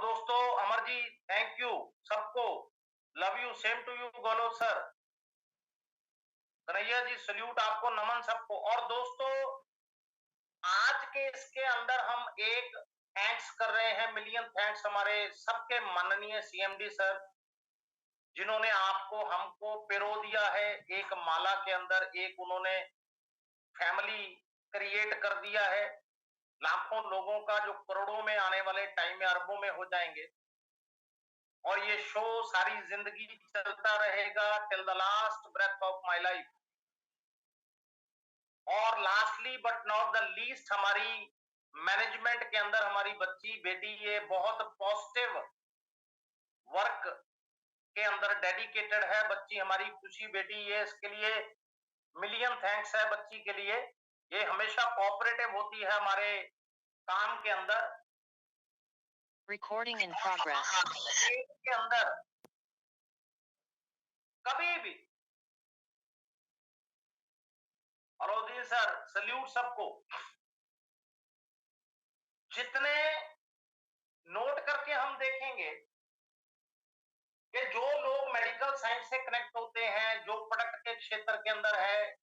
दोस्तों Amar ji, thank you सबको, love you, same to you Gaurav sir, Kanhaiya ji salute आपको, नमन सबको। और दोस्तों आज के इसके अंदर हम एक थैंक्स कर रहे हैं, मिलियन थैंक्स हमारे सबके माननीय सीएमडी सर, जिन्होंने आपको हमको पिरो दिया है एक माला के अंदर, एक उन्होंने फैमिली क्रिएट कर दिया है लाखों लोगों का, जो करोड़ों में आने वाले टाइम में अरबों में हो जाएंगे। और ये शो सारी जिंदगी चलता रहेगा till the last breath of my life. और lastly but not the least, हमारी मैनेजमेंट के अंदर हमारी बच्ची बेटी ये बहुत पॉजिटिव वर्क के अंदर डेडिकेटेड है। बच्ची हमारी खुशी बेटी, ये इसके लिए मिलियन थैंक्स है बच्ची के लिए। ये हमेशा कोऑपरेटिव होती है हमारे काम के अंदर। Recording in progress. के अंदर कभी भी, अलोदीन सर सल्यूट सबको, जितने नोट करके हम देखेंगे कि जो लोग मेडिकल साइंस से कनेक्ट होते हैं, जो प्रोडक्ट के क्षेत्र के अंदर है,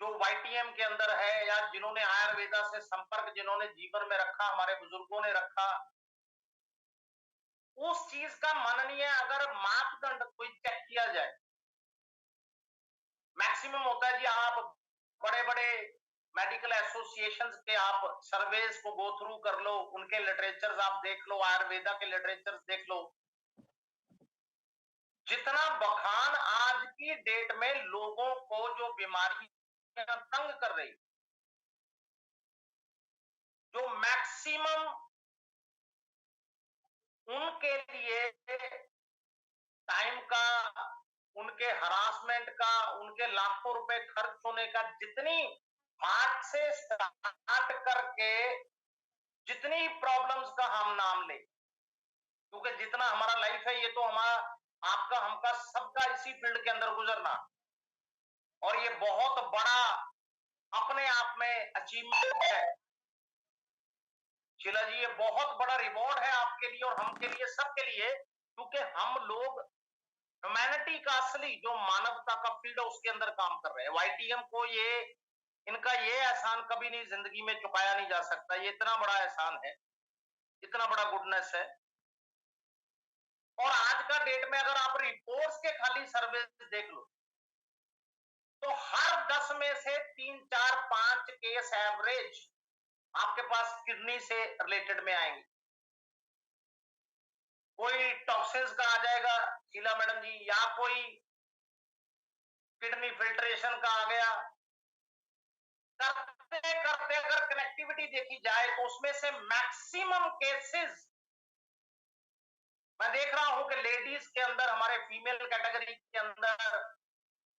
जो वाईटीएम के अंदर है, या जिन्होंने आयुर्वेदा से संपर्क जिन्होंने जीवन में रखा, हमारे बुजुर्गों ने रखा, उस चीज का माननीय अगर मापदंड कोई चेक किया जाए, मैक्सिमम होता है जी आप बड़े बड़े मेडिकल एसोसिएशंस के आप सर्वेज को गो थ्रू कर लो, उनके लिटरेचर्स आप देख लो, आयुर्वेदा के लिटरेचर्स देख लो। जितना बखान आज की डेट में लोगों को जो बीमारी तंग कर रही, जो मैक्सिमम उनके लिए टाइम का, उनके हरासमेंट का, उनके लाखों रुपए खर्च होने का, जितनी हार्ट से स्टार्ट करके जितनी प्रॉब्लम्स का हम नाम ले, क्योंकि जितना हमारा लाइफ है ये तो हमारा आपका हमका सबका इसी फील्ड के अंदर गुजरना, और ये बहुत बड़ा अपने आप में अचीवमेंट है शीला जी, ये बहुत बड़ा रिवॉर्ड है आपके लिए और हम के लिए, सबके लिए, क्योंकि हम लोग ह्यूमैनिटी का असली जो मानवता का फील्ड है उसके अंदर काम कर रहे हैं। वाईटीएम को ये इनका ये एहसान कभी नहीं जिंदगी में चुकाया नहीं जा सकता, ये इतना बड़ा एहसान है, इतना बड़ा गुडनेस है। और आज का डेट में अगर आप रिपोर्ट्स के खाली सर्वे देख लो तो हर 10 में से 3, 4, 5 केस एवरेज आपके पास किडनी से रिलेटेड में आएंगे। कोई टॉक्सिन्स का आ जाएगा शीला मैडम जी, या कोई किडनी फिल्ट्रेशन का आ गया। करते करते अगर कनेक्टिविटी देखी जाए तो उसमें से मैक्सिमम केसेस मैं देख रहा हूं कि लेडीज के अंदर, हमारे फीमेल कैटेगरी के अंदर,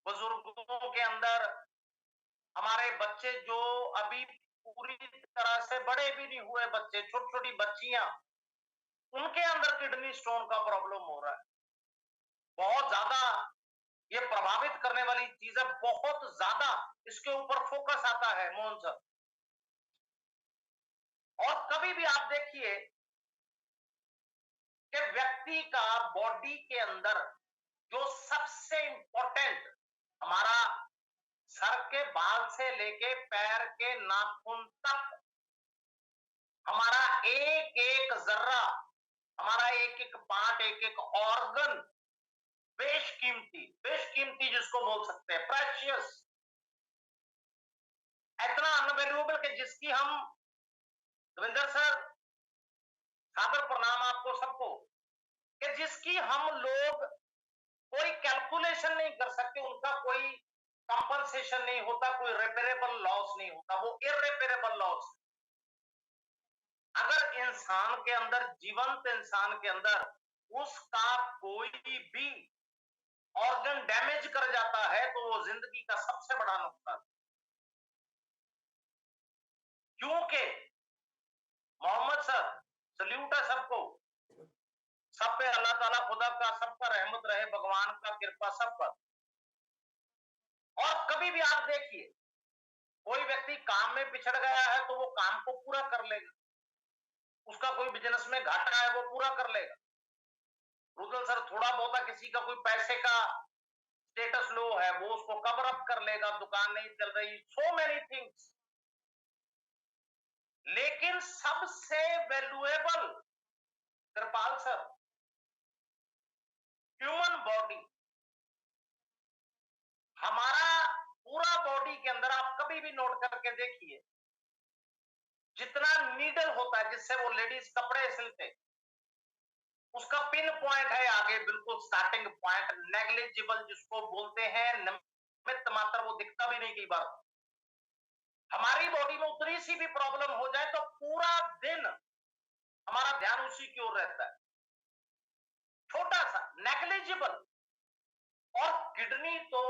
बुजुर्गों के अंदर, हमारे बच्चे जो अभी पूरी तरह से बड़े भी नहीं हुए बच्चे, छोटी छोटी बच्चियां, उनके अंदर किडनी स्टोन का प्रॉब्लम हो रहा है। बहुत ज्यादा ये प्रभावित करने वाली चीज है, बहुत ज्यादा इसके ऊपर फोकस आता है मोहन सर। और कभी भी आप देखिए कि व्यक्ति का बॉडी के अंदर जो सबसे इंपॉर्टेंट, हमारा सर के बाल से लेके पैर के नाखून तक, हमारा एक एक जर्रा, हमारा एक एक पार्ट, एक एक ऑर्गन बेशकीमती, बेशकीमती जिसको बोल सकते हैं, प्रेशियस, इतना अनवैल्यूएबल कि जिसकी हम, रविंदर सर सादर प्रणाम आपको सबको, कि जिसकी हम लोग कोई कैलकुलेशन नहीं कर सकते, उनका कोई कंपनसेशन नहीं होता, कोई रिपेरेबल लॉस नहीं होता, वो इररिपेरेबल लॉस। अगर इंसान के अंदर, जीवंत इंसान के अंदर उसका कोई भी ऑर्गन डैमेज कर जाता है तो वो जिंदगी का सबसे बड़ा नुकसान, क्योंकि मोहम्मद सर सल्यूट है सबको, सब पे अल्लाह ताला खुदा का सबका रहमत रहे, भगवान का कृपा सब पर। और कभी भी आप देखिए कोई व्यक्ति काम में पिछड़ गया है तो वो काम को पूरा कर लेगा, उसका कोई बिजनेस में घाटा है वो पूरा कर लेगा। रुदल सर थोड़ा बहुत किसी का कोई पैसे का स्टेटस लो है वो उसको कवर अप कर लेगा, दुकान नहीं चल रही, सो मेनी थिंग्स। लेकिन सबसे वैल्यूएबल कृपाल सर, ह्यूमन बॉडी, हमारा पूरा बॉडी के अंदर आप कभी भी नोट करके देखिए, जितना नीडल होता है जिससे वो लेडीज कपड़े सिलते, उसका पिन पॉइंट है आगे बिल्कुल स्टार्टिंग पॉइंट, नेग्लिजिबल जिसको बोलते हैं, निमित्त मात्र, वो दिखता भी नहीं कई बार। हमारी बॉडी में उतनी सी भी प्रॉब्लम हो जाए तो पूरा दिन हमारा ध्यान उसी की ओर रहता है, छोटा सा नेग्लिजिबल। और किडनी तो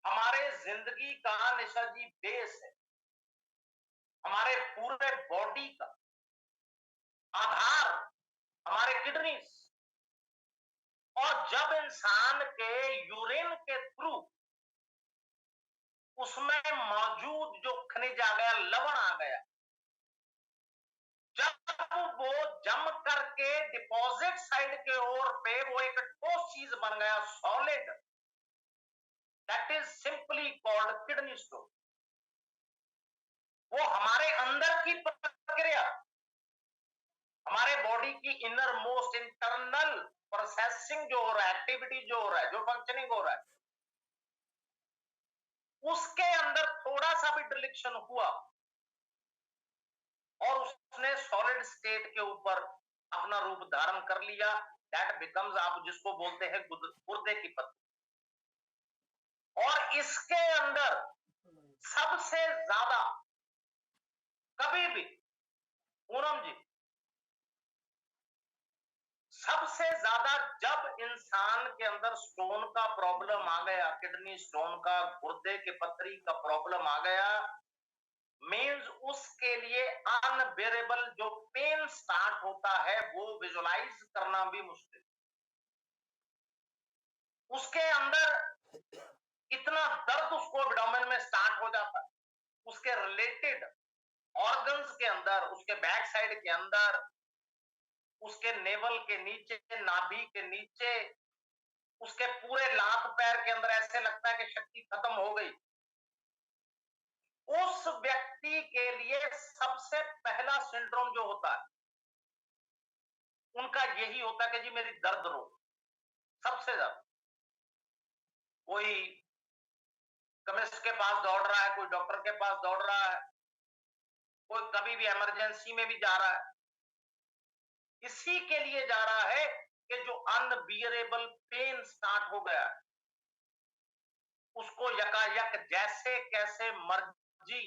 हमारे जिंदगी का निशा जी बेस है, हमारे पूरे बॉडी का आधार हमारे किडनीज। और जब इंसान के यूरिन के थ्रू उसमें मौजूद जो खनिज आ गया, लवण आ गया, जब वो जम करके डिपॉजिट साइड के ओर पे वो एक ठोस चीज बन गया, solid, that is simply called kidney stone. वो हमारे अंदर की प्रक्रिया, हमारे बॉडी की इनर मोस्ट इंटरनल प्रोसेसिंग जो हो रहा है, एक्टिविटी जो हो रहा है, जो फंक्शनिंग हो रहा है, उसके अंदर थोड़ा सा भी डिलेक्शन हुआ और उसने सॉलिड स्टेट के ऊपर अपना रूप धारण कर लिया, दैट बिकम्स, आप जिसको बोलते हैं गुर्दे की पत्थर। और इसके अंदर सबसे ज्यादा कभी भी, पूनम जी, सबसे ज्यादा जब इंसान के अंदर स्टोन का प्रॉब्लम आ गया, किडनी स्टोन का, गुर्दे की पथरी का प्रॉब्लम आ गया, मीन्स उसके लिए अनबेरेबल जो पेन स्टार्ट होता है वो विजुलाइज करना भी मुश्किल। उसके अंदर इतना दर्द उसको एब्डोमेन में स्टार्ट हो जाता है, उसके रिलेटेड ऑर्गन्स के अंदर, उसके बैक साइड के अंदर, उसके नेवल के नीचे, नाभि के नीचे, उसके पूरे लात पैर के अंदर ऐसे लगता है कि शक्ति खत्म हो गई। उस व्यक्ति के लिए सबसे पहला सिंड्रोम जो होता है उनका यही होता है कि जी मेरी दर्द रोक, सबसे ज्यादा। कोई केमिस्ट के पास दौड़ रहा है, कोई डॉक्टर के पास दौड़ रहा है, कोई कभी भी इमरजेंसी में भी जा रहा है, इसी के लिए जा रहा है कि जो अनबियरेबल पेन स्टार्ट हो गया है उसको यकायक जैसे कैसे मर्जी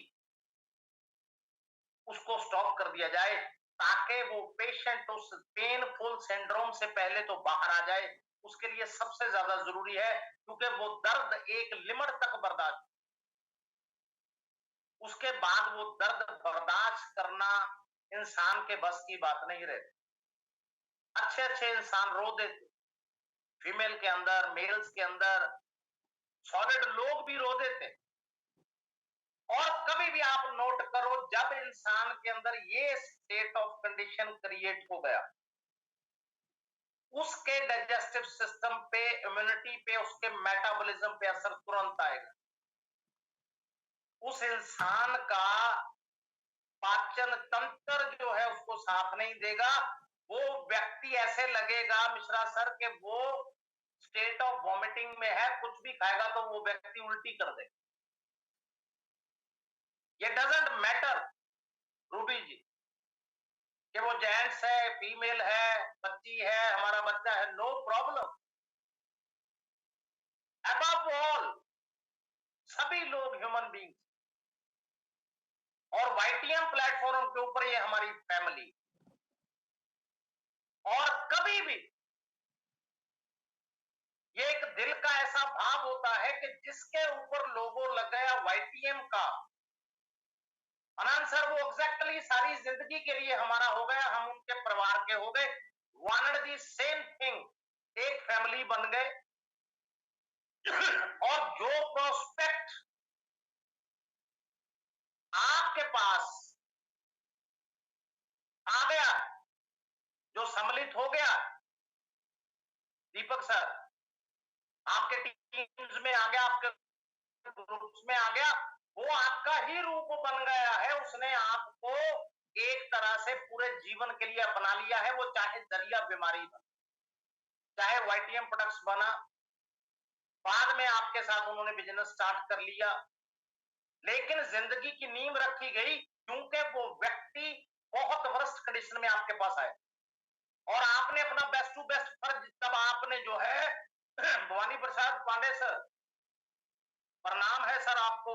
उसको स्टॉप कर दिया जाए, ताकि वो पेशेंट उस पेनफुल सिंड्रोम से पहले तो बाहर आ जाए। उसके लिए सबसे ज्यादा जरूरी है, क्योंकि वो दर्द एक लिमिट तक बर्दाश्त, उसके बाद वो दर्द बर्दाश्त करना इंसान के बस की बात नहीं रहती। अच्छे अच्छे इंसान रो देते, फीमेल के अंदर, मेल्स के अंदर, सॉलिड लोग भी रो देते। और कभी भी आप नोट करो, जब इंसान के अंदर ये स्टेट ऑफ कंडीशन क्रिएट हो गया, उसके डाइजेस्टिव सिस्टम पे, इम्यूनिटी पे, उसके मेटाबॉलिज्म पे असर तुरंत आएगा। उस इंसान का पाचन तंत्र जो है उसको साथ नहीं देगा, वो व्यक्ति ऐसे लगेगा मिश्रा सर के वो स्टेट ऑफ वॉमिटिंग में है, कुछ भी खाएगा तो वो व्यक्ति उल्टी कर देगा। ये डजंट मैटर रूबी जी कि वो जेंट्स है, फीमेल है, बच्ची है, हमारा बच्चा है, नो प्रॉब्लम। अबव ऑल सभी लोग ह्यूमन बींग्स, और वाईटीएम प्लेटफॉर्म के ऊपर ये हमारी फैमिली। और कभी भी ये एक दिल का ऐसा भाव होता है कि जिसके ऊपर लोगों लग गया वाईटीएम का, अनंत सर वो एग्जैक्टली सारी जिंदगी के लिए हमारा हो गया, हम उनके परिवार के हो गए, वन दी सेम थिंग, एक फैमिली बन गए। और जो प्रोस्पेक्ट आपके पास आ गया जो सम्मिलित हो गया, दीपक सर आपके टीम्स में आ गया, आपके ग्रुप्स में आ गया, वो आपका ही रूप बन गया है, उसने आपको एक तरह से पूरे जीवन के लिए अपना लिया है। वो चाहे जरिया बीमारी बना, चाहे वाईटीएम प्रोडक्ट्स बना, बाद में आपके साथ उन्होंने बिजनेस स्टार्ट कर लिया, लेकिन जिंदगी की नींव रखी गई क्योंकि वो व्यक्ति बहुत वर्स्ट कंडीशन में आपके पास आए और आपने अपना बेस्ट टू बेस्ट फर्ज, तब आपने जो है भवानी प्रसाद पांडे सर, प्रणाम है सर आपको,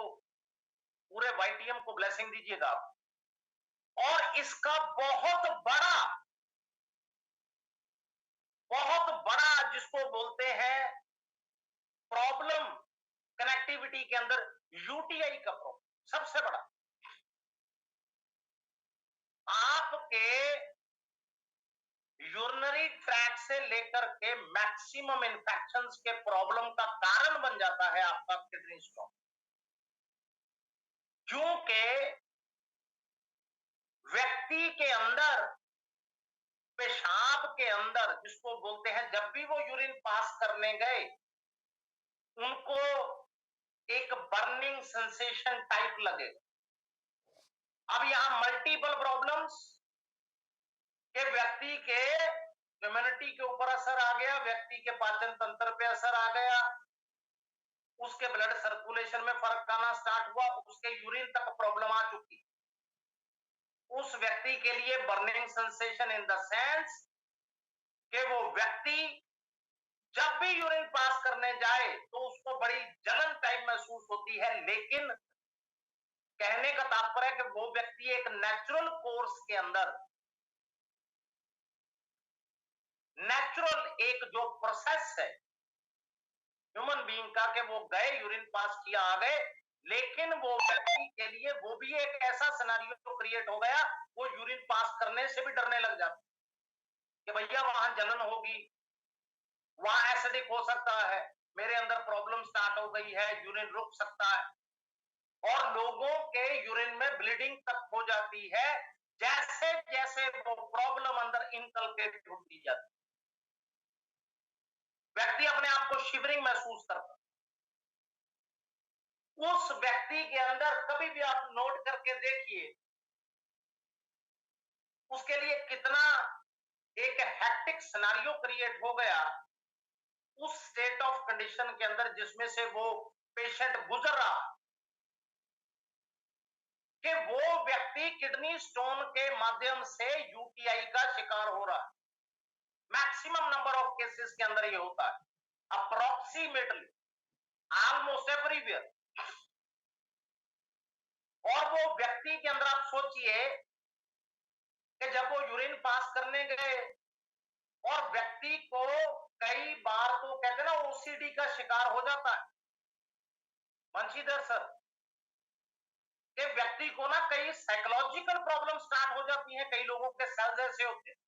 पूरे वाईटीएम को ब्लेसिंग दीजिएगा आप। और इसका बहुत बड़ा जिसको बोलते हैं प्रॉब्लम कनेक्टिविटी के अंदर, यूटीआई का प्रॉब्लम सबसे बड़ा। आपके यूरिनरी ट्रैक्ट से लेकर के मैक्सिमम इन्फेक्शंस के प्रॉब्लम का कारण बन जाता है आपका किडनी स्टोन, क्योंकि व्यक्ति के अंदर, पेशाब के अंदर जिसको बोलते हैं, जब भी वो यूरिन पास करने गए उनको एक बर्निंग सेंसेशन टाइप लगेगा। अब यहां मल्टीपल प्रॉब्लम्स के व्यक्ति के इम्यूनिटी के ऊपर असर आ गया, व्यक्ति के पाचन तंत्र पे असर आ गया, उसके ब्लड सर्कुलेशन में फर्क आना स्टार्ट हुआ, उसके यूरिन तक प्रॉब्लम आ चुकी। उस व्यक्ति के लिए burning sensation in the sense कि वो व्यक्ति जब भी यूरिन पास करने जाए तो उसको बड़ी जलन टाइप महसूस होती है, लेकिन कहने का तात्पर्य है कि वो व्यक्ति एक नेचुरल कोर्स के अंदर, नेचुरल एक जो प्रोसेस है ह्यूमन बीइंग का, कि वो गए यूरिन पास किया आ गए, लेकिन वो व्यक्ति के लिए वो भी एक ऐसा सिनेरियो क्रिएट हो गया, वो यूरिन पास करने से भी डरने लग जाता कि भैया वहां जलन होगी, वहां एसिडिक हो सकता है, मेरे अंदर प्रॉब्लम स्टार्ट हो गई है, यूरिन रुक सकता है, और लोगों के यूरिन में ब्लीडिंग तक हो जाती है जैसे जैसे वो प्रॉब्लम अंदर इनकलकेट होती जाती, व्यक्ति अपने आप को शिवरिंग महसूस करता। उस व्यक्ति के अंदर कभी भी आप नोट करके देखिए उसके लिए कितना एक हेक्टिक सिनेरियो क्रिएट हो गया उस स्टेट ऑफ कंडीशन के अंदर जिसमें से वो पेशेंट गुजर रहा, कि वो व्यक्ति किडनी स्टोन के माध्यम से यूटीआई का शिकार हो रहा है। मैक्सिमम नंबर ऑफ केसेस के अंदर ये होता है, अप्रोक्सीमेटली ऑलमोस्ट एवरीवेयर। और वो व्यक्ति के अंदर आप सोचिए कि जब वो यूरिन पास करने गए और व्यक्ति को कई बार तो कहते हैं ना ओसीडी का शिकार हो जाता है, वंशीधर सर, कि व्यक्ति को ना कई साइकोलॉजिकल प्रॉब्लम स्टार्ट हो जाती हैं, कई लोगों के सेल्स ऐसे होते हैं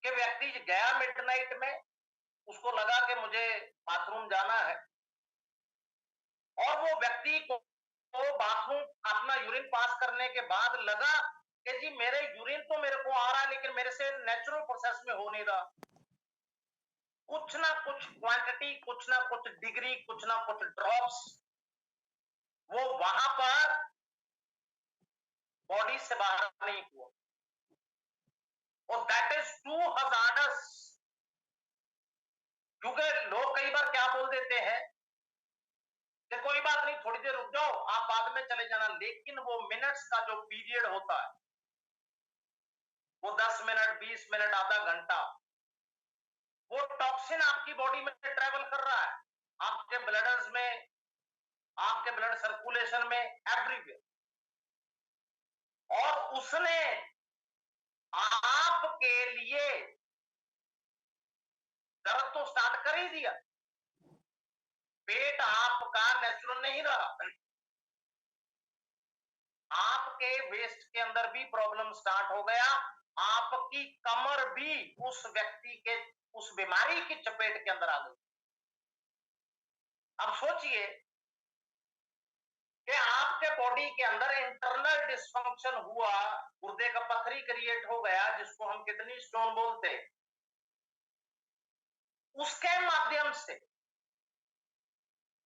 कि व्यक्ति गया मिडनाइट में, उसको लगा कि मुझे बाथरूम जाना है, और वो व्यक्ति को बाथरूम अपना यूरिन पास करने के बाद लगा कि जी मेरे यूरिन तो मेरे को आ रहा है, लेकिन मेरे से नेचुरल प्रोसेस में हो नहीं रहा, कुछ ना कुछ क्वांटिटी, कुछ ना कुछ डिग्री, कुछ ना कुछ ड्रॉप्स वो वहां पर बॉडी से बाहर नहीं हुआ, और दैट इज टू हजार्डस। क्योंकि लोग कई बार क्या बोल देते हैं कि कोई बात नहीं, थोड़ी देर रुक जाओ, आप बाद में चले जाना, लेकिन वो मिनट्स का जो पीरियड होता है वो 10 मिनट, 20 मिनट, आधा घंटा, वो टॉक्सिन आपकी बॉडी में ट्रेवल कर रहा है, आपके ब्लडर्स में, आपके ब्लड सर्कुलेशन में, एवरीवेयर, और उसने आपके लिए दर्द तो स्टार्ट कर ही दिया, पेट आपका नेचुरल नहीं रहा, आपके वेस्ट के अंदर भी प्रॉब्लम स्टार्ट हो गया, आपकी कमर भी उस व्यक्ति के उस बीमारी की चपेट के अंदर आ गई। अब सोचिए कि आपके बॉडी के अंदर इंटरनल डिस्फंक्शन हुआ, गुर्दे का पथरी क्रिएट हो गया जिसको हम किडनी स्टोन बोलते हैं, उसके माध्यम से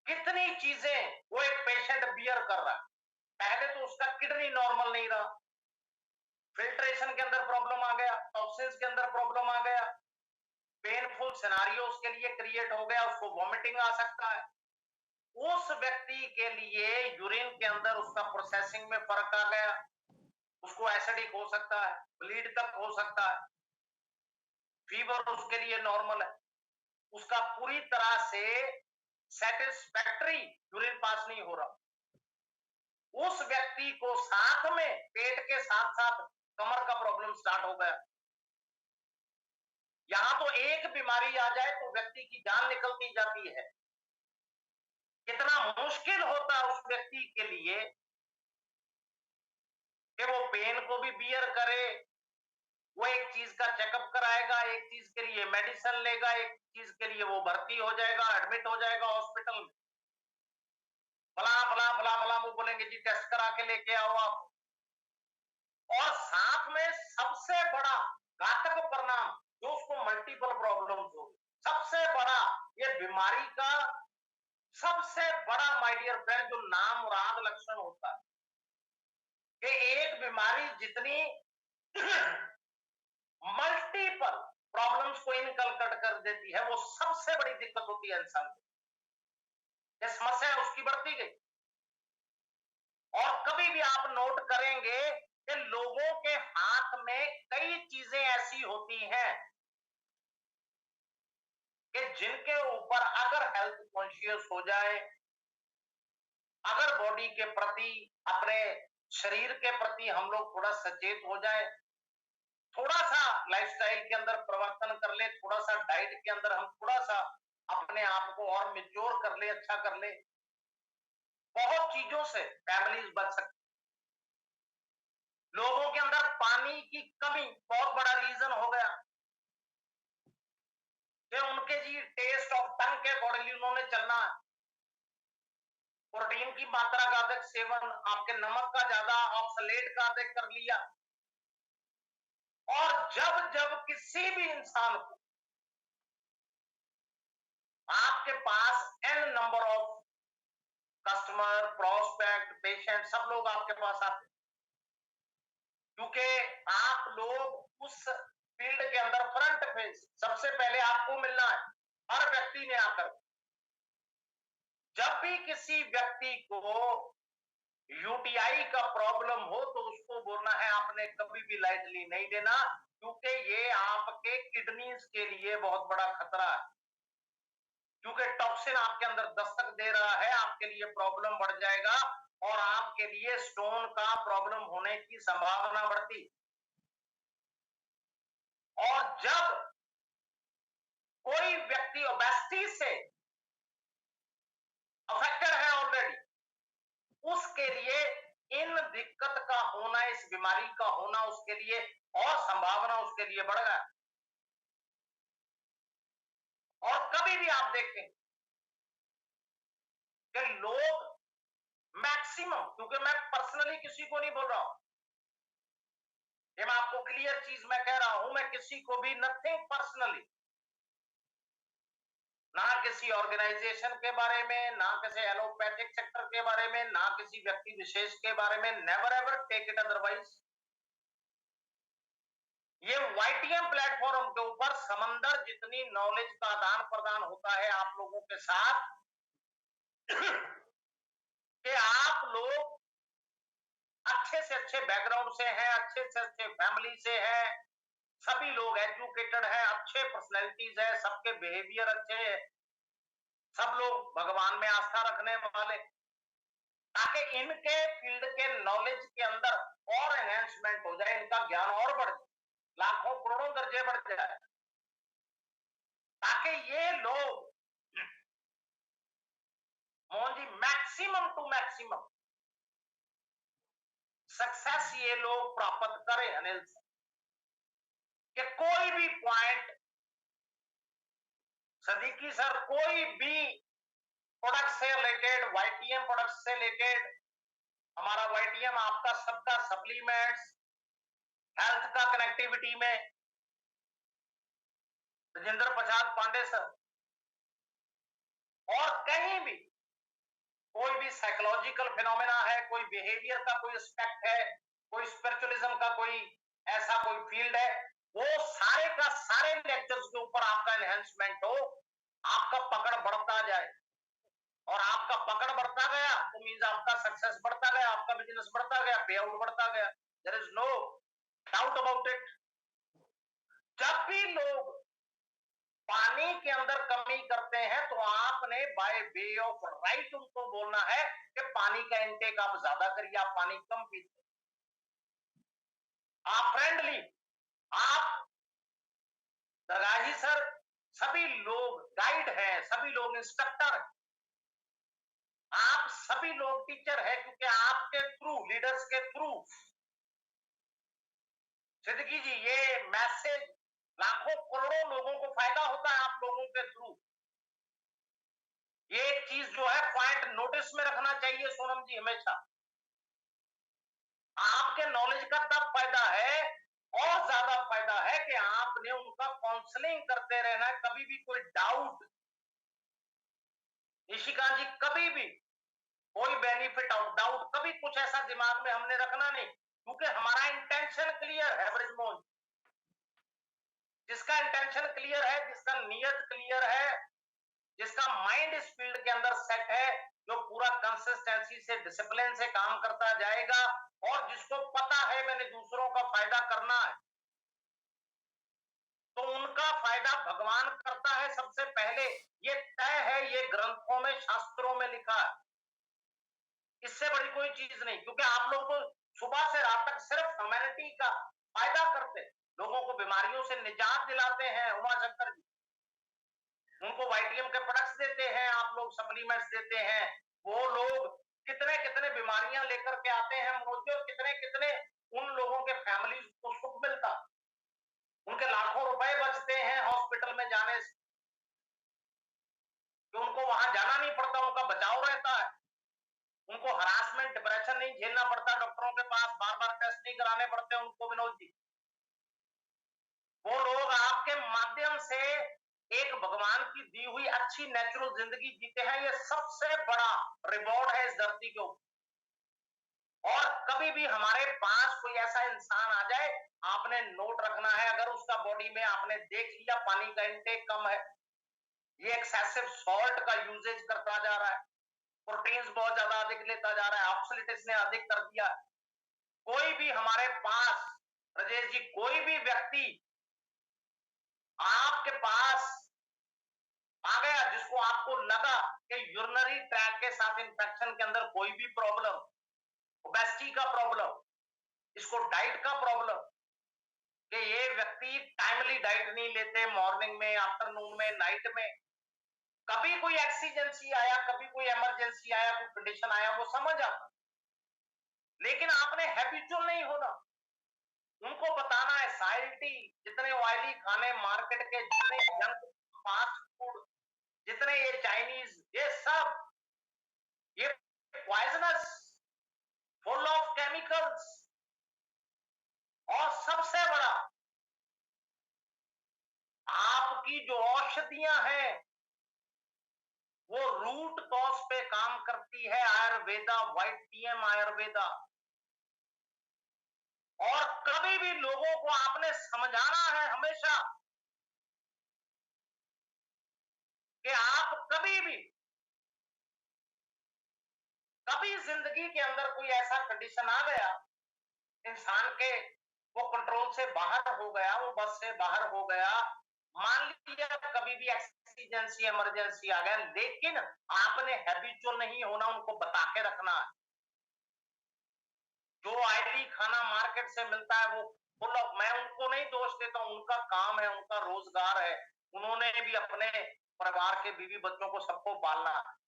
कितनी चीजें वो एक पेशेंट बियर कर रहा है। पहले तो उसका किडनी नॉर्मल नहीं रहा, फिल्ट्रेशन के अंदर प्रॉब्लम आ गया, टॉक्सिन्स के अंदर प्रॉब्लम आ गया, पेनफुल सिनारियो उसके लिए क्रिएट हो गया, उसको वॉमिटिंग आ सकता है। उस व्यक्ति के लिए यूरिन के अंदर उसका प्रोसेसिंग में फर्क आ गया, उसको एसिडिक हो सकता है, ब्लीड तक हो सकता है, फीवर उसके लिए नॉर्मल है, उसका पूरी तरह से सेटिस्फैक्टरी यूरिन पास नहीं हो रहा। उस व्यक्ति को साथ में पेट के साथ साथ कमर का प्रॉब्लम स्टार्ट हो गया। यहां तो एक बीमारी आ जाए तो व्यक्ति की जान निकलती जाती है। कितना मुश्किल होता है उस व्यक्ति के लिए कि वो पेन को भी बियर करे, वो एक चीज का चेकअप कराएगा, एक चीज के लिए मेडिसिन लेगा, एक चीज के लिए वो भर्ती हो जाएगा, एडमिट हो जाएगा हॉस्पिटल में। फला फला फला फला वो बोलेंगे जी टेस्ट करा के लेके आओ आप। और साथ में सबसे बड़ा घातक परिणाम जो उसको मल्टीपल प्रॉब्लम्स हो, सबसे बड़ा ये बीमारी का सबसे बड़ा माय डियर फ्रेंड जो नाम मुराद लक्षण होता है कि एक बीमारी जितनी मल्टीपल प्रॉब्लम्स को इनकलकट कर देती है, वो सबसे बड़ी दिक्कत होती है इंसान को। ये समस्या है उसकी बढ़ती गई। और कभी भी आप नोट करेंगे कि लोगों के हाथ में कई चीजें ऐसी होती हैं कि जिनके ऊपर अगर हेल्थ कॉन्शियस हो जाए, अगर बॉडी के प्रति, अपने शरीर के प्रति हम लोग थोड़ा सचेत हो जाए, थोड़ा सा लाइफस्टाइल के अंदर परिवर्तन कर ले, थोड़ा सा डाइट के अंदर हम थोड़ा सा अपने आप को और मेच्योर कर ले, अच्छा कर ले, बहुत चीजों से फैमिलीज बच सकती। लोगों के अंदर पानी की कमी बहुत बड़ा रीजन हो गया कि उनके जी टेस्ट ऑफ टंग के अकॉर्डिंगली उन्होंने चलना है। प्रोटीन की मात्रा का अधिक सेवन, आपके नमक का ज्यादा, ऑक्सलेट का अधिक कर लिया। और जब जब किसी भी इंसान को आपके पास an number of customer, prospect, patient सब लोग आपके पास आते, क्योंकि आप लोग उस फील्ड के अंदर फ्रंट फेस सबसे पहले आपको मिलना है। हर व्यक्ति ने आकर जब भी किसी व्यक्ति को यूटीआई का प्रॉब्लम हो तो उसको बोलना है आपने कभी भी लाइटली नहीं लेना, क्योंकि ये आपके किडनीज के लिए बहुत बड़ा खतरा है। क्योंकि टॉक्सिन आपके अंदर दस्तक दे रहा है, आपके लिए प्रॉब्लम बढ़ जाएगा और आपके लिए स्टोन का प्रॉब्लम होने की संभावना बढ़ती। और जब कोई व्यक्ति ओबेसिटी से अफेक्टेड है ऑलरेडी, उसके लिए इन दिक्कत का होना, इस बीमारी का होना उसके लिए और संभावना उसके लिए बढ़ गया। और कभी भी आप देखें कि लोग मैक्सिमम, क्योंकि मैं पर्सनली किसी को नहीं बोल रहा हूं, ये मैं आपको क्लियर चीज मैं कह रहा हूं, मैं किसी को भी नथिंग पर्सनली, ना किसी ऑर्गेनाइजेशन के बारे में, ना किसी एलोपैथिक सेक्टर के बारे में, ना किसी व्यक्ति विशेष के बारे में, never ever take it otherwise. ये वाईटीएम प्लेटफॉर्म के ऊपर समंदर जितनी नॉलेज का आदान प्रदान होता है आप लोगों के साथ कि आप लोग अच्छे से अच्छे बैकग्राउंड से हैं, अच्छे से अच्छे फैमिली से हैं, सभी लोग एजुकेटेड हैं, अच्छे पर्सनैलिटीज है, सबके बिहेवियर अच्छे हैं, सब लोग भगवान में आस्था रखने वाले, ताकि इनके फील्ड के नॉलेज के अंदर और एनहेंसमेंट हो जाए, इनका ज्ञान और बढ़ जाए, लाखों करोड़ों दर्जे बढ़ जाए, ताकि ये लोग Mohan ji maximum to maximum success ये लोग प्राप्त करें। अनिल कि कोई भी पॉइंट, सदीकी सर, कोई भी प्रोडक्ट से रिलेटेड, वाईटीएम प्रोडक्ट से रिलेटेड, हमारा वाईटीएम आपका सबका सप्लीमेंट्स, हेल्थ का कनेक्टिविटी में राजेंद्र प्रसाद पांडे सर, और कहीं भी कोई भी साइकोलॉजिकल फिनोमेना है, कोई बिहेवियर का कोई एस्पेक्ट है, कोई स्पिरिचुअलिज्म का कोई ऐसा कोई फील्ड है, वो सारे का सारे लेक्चर्स के ऊपर आपका एनहेंसमेंट हो, आपका पकड़ बढ़ता जाए, और आपका पकड़ बढ़ता गया तो मीन्स आपका सक्सेस बढ़ता गया, आपका बिजनेस बढ़ता गया, पे आउट बढ़ता गया। There is no doubt about it. जब भी लोग पानी के अंदर कमी करते हैं तो आपने बाय वे ऑफ राइट उनको बोलना है कि पानी का इंटेक आप ज्यादा करिए, आप पानी कम पीते, आप फ्रेंडली, आप दगाही सर, सभी लोग गाइड हैं, सभी लोग इंस्ट्रक्टर, आप सभी लोग टीचर हैं, क्योंकि आपके थ्रू, लीडर्स के थ्रू सिद्दीकी जी ये मैसेज लाखों करोड़ों लोगों को फायदा होता है आप लोगों के थ्रू। ये एक चीज जो है पॉइंट नोटिस में रखना चाहिए सोनम जी हमेशा। आपके नॉलेज का तब फायदा है, और ज्यादा फायदा है कि आपने उनका काउंसलिंग करते रहना है। कभी भी कोई डाउट, निशिकांत जी, कभी भी कोई बेनिफिट ऑफ डाउट, कभी कुछ ऐसा दिमाग में हमने रखना नहीं, क्योंकि हमारा इंटेंशन क्लियर है ब्रिजमोहन। जिसका इंटेंशन क्लियर है, जिसका नियत क्लियर है, जिसका माइंड इस फील्ड के अंदर सेट है, जो पूरा कंसिस्टेंसी से, डिसिप्लिन से काम करता जाएगा, और जिसको पता है मैंने दूसरों का फायदा करना है, तो उनका फायदा भगवान करता है सबसे पहले। ये तय है, ये ग्रंथों में, शास्त्रों में लिखा है। इससे बड़ी कोई चीज नहीं, क्योंकि आप लोग तो सुबह से रात तक सिर्फ ह्यूमैनिटी का फायदा करते, लोगों को बीमारियों से निजात दिलाते हैं। उमाशंकर जी उनको वाइटियम के प्रोडक्ट्स देते हैं, आप लोग सप्लीमेंट्स देते हैं, वो लोग कितने कितने बीमारियां लेकर के आते हैं मोदी, और कितने कितने उन लोगों के फैमिली को सुख मिलता, उनके लाखों रुपए बचते हैं हॉस्पिटल में जाने से, कि उनको वहां जाना नहीं पड़ता, उनका बचाव रहता है, उनको हरासमेंट, डिप्रेशन नहीं झेलना पड़ता, डॉक्टरों के पास बार बार टेस्ट नहीं कराने पड़ते उनको। विनोद जी, वो लोग आपके माध्यम से एक भगवान की दी हुई अच्छी नेचुरल जिंदगी जीते हैं। ये सबसे बड़ा रिवॉर्ड है इस धरती के ऊपर। और कभी भी हमारे पास कोई ऐसा इंसान आ जाए, आपने नोट रखना है, अगर उसका बॉडी में आपने देख लिया पानी का इंटेक कम है, ये एक्सेसिव सॉल्ट का यूजेज करता जा रहा है, प्रोटीन्स बहुत ज्यादा अधिक लेता जा रहा है, ऑक्सलेट ने अधिक कर दिया, कोई भी हमारे पास, राजेश जी, कोई भी व्यक्ति आपके पास आ गया जिसको आपको लगा कि यूरिनरी ट्रैक के साथ इंफेक्शन के अंदर कोई भी प्रॉब्लम, ओबेसिटी का प्रॉब्लम, इसको डाइट का प्रॉब्लम, कि ये व्यक्ति टाइमली डाइट नहीं लेते, मॉर्निंग में, आफ्टरनून में, नाइट में, कभी कोई एक्सीजेंसी आया, कभी कोई इमरजेंसी आया, कोई कंडीशन आया, वो समझ आता, लेकिन आपने हैबिचुअल नहीं होना। उनको बताना है साइल्टी, जितने ऑयली खाने मार्केट के, जितने जंक फास्ट फूड, जितने ये चाइनीज, ये सब ये पॉइजनस, फुल ऑफ केमिकल्स, और सबसे बड़ा आपकी जो औषधियां हैं वो रूट कॉज पे काम करती है। Ayurveda, white TM Ayurveda. और कभी भी लोगों को आपने समझाना है हमेशा कि आप कभी जिंदगी के अंदर कोई ऐसा कंडीशन आ गया, इंसान के वो कंट्रोल से बाहर हो गया, वो बस से बाहर हो गया, मान लीजिए कभी भी एक्सीजेंसी, इमरजेंसी आ गया, लेकिन आपने हैबिचुअल नहीं होना, उनको बता के रखना है। जो ऑयली खाना मार्केट से मिलता है वो फुल ऑफ, मैं उनको नहीं दोष देता हूं, उनका काम है, उनका रोजगार है, उन्होंने भी अपने परिवार के बीवी बच्चों को सबको पालना है,